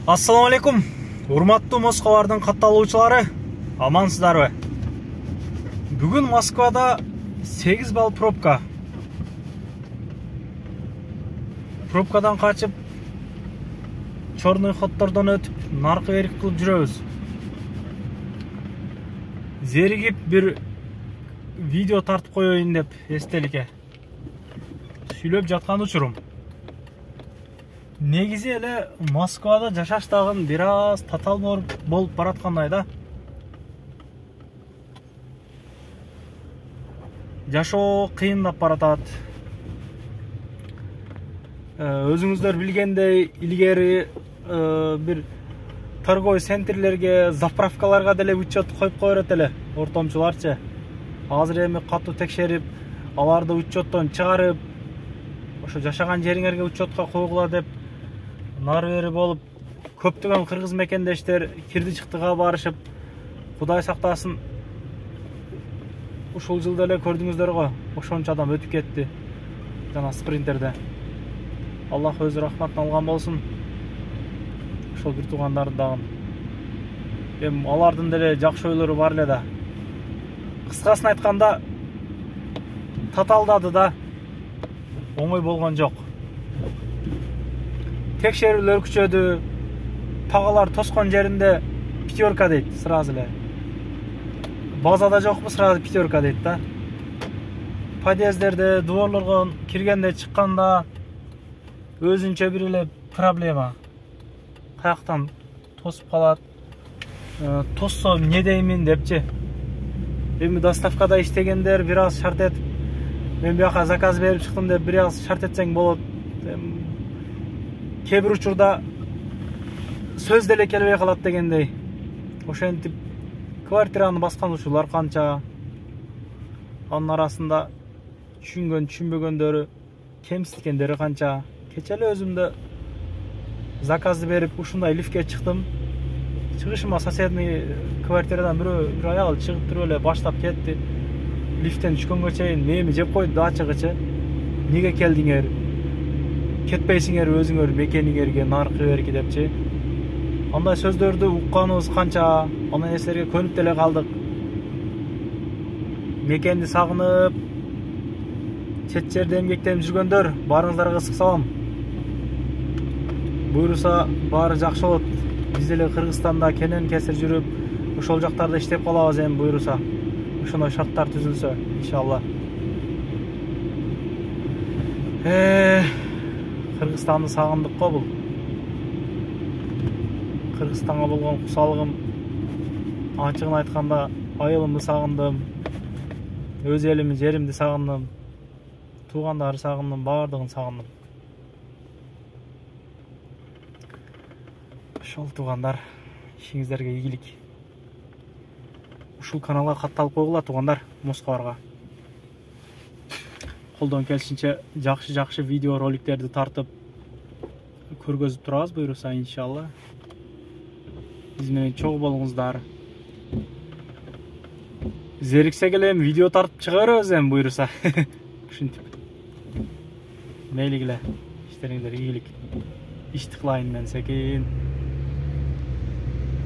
Ассаламу алейкум, урматтуу Москвалардын катталуучулары, амансыздарбы? Бүгүн Москвада 8 балл пробка. Пробкадан качып, чорный ходдордон өтүп, наркы берик кылып жүрөбүз. Зеригип бир видео тартып коеюн деп эстеликке сүйлөп жаткан учурум. Негизи эле Москвада жашаш дагы бир аз татаал болуп бараткандай да. Жашоо кыйындап баратат. Өзүңүздөр билгендей, илгери бир торговый центрлерге, заправкаларга деле учет коюп койрот эле ортомчуларчы. Азыр эми катуу текшерип, аларды учеттон чыгарып, ошо жашаган жериңерге учетка койгула деп нары бери болуп, көптөгөн кыргыз мекендештер кирди чыктыга барышып, Кудай сактасын. Ушул жылда эле көрдүңүздөр го, ошончо адам өтүп кетти жана спринтерде. Аллах өзү рахматын алган болсун. Ошол бир туугандар дагы. Эми алардын деле жакшы ойлору бар эле да. Кыскасын айтканда, татаалдады да, оңой болгон жок. Текшерүүлөр күчөдү, тагалар тоскон жеринде пятерка дейт сразу эле. Базада жокпу, сразу пятерка дейт да. Подъездерде, дворлорго киргенде чыкканда өзүнчө бир эле проблема. Каяктан тосуп калат, тоссо эмне деймин депчи. Эми доставкада иштегендер бир аз шарт этип, мен бияка заказ берип чыктым деп бир аз шарт этсең болот. Кээ бир учурда сөз деле келбей калат дегендей. Ошентип квартираны баскан учурлар канча. Анын арасында түшүнгөн, түшүнбөгөндөрү, кемситкендери канча. Кече эле өзүмдө заказды берип ушундай лифтке чыктым. Чыгышыма соседний квартирадан бир аял чыгып туруп эле баштап кетти. Лифттен түшкөнгө чейин мени жеп койду да ачыгычы. Неге келдиңер? Кетпейсиңер өзүңөр мекениңерге, наркы берки депчи. Андай сөздөрдү укканыбыз канча, анан эсерге көнүп деле калдык. Мекенди сагынып, чет жерде эмгектенип жүргөндөр, баарыңыздарга ысык салам. Буйруса баары жакшы болот. Биз деле Кыргызстанда кенен кесир жүрүп, ошол жактарда иштеп калабыз эми буйруса. Ошондой шарттар түзүлсө, иншалла. Кыргызстанды сагындык го бул. Кыргызстанга болгон кусалыгым, ачыгын айтканда, айылымды сагындым, өз элимди, жеримди сагындым, туугандарды сагындым, баардыгын сагындым. Ошол туугандар, ишиңиздерге ийгилик. Ушул каналга катталып койгула туугандар, Москвага. Колдон келишинче жакшы видео роликтерди тартып көргөзүп турабыз буйруса, иншалла. Биз менен чогуу болуңуздар. Зериксек эле видео тартып чыга беребиз эми буйруса. Ушинтип. Мейлигиле, иштериңер ийгилик. Ишти кылайын мен секин.